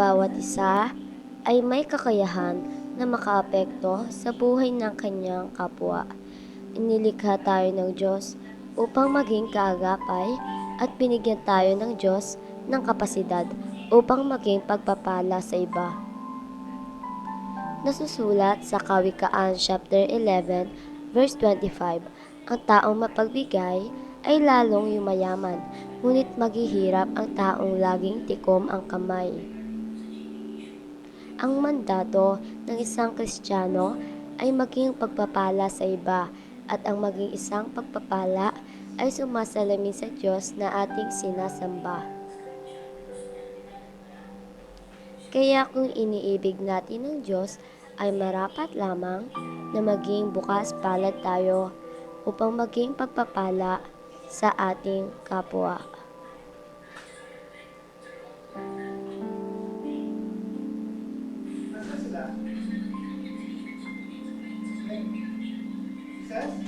bawat isa ay may kakayahan na makaapekto sa buhay ng kanyang kapwa. Inilikha tayo ng Diyos upang maging kaagapay at binigyan tayo ng Diyos ng kapasidad upang maging pagpapala sa iba. Nasusulat sa Kawikaan chapter 11 verse 25, ang taong mapagbigay ay lalong yumayaman, ngunit maghihirap ang taong laging tikom ang kamay. Ang mandato ng isang Kristiyano ay maging pagpapala sa iba, at ang maging isang pagpapala ay sumasalamin sa Diyos na ating sinasamba. Kaya kung iniibig natin ng Diyos, ay marapat lamang na maging bukas palad tayo upang maging pagpapala sa ating kapwa. Sila?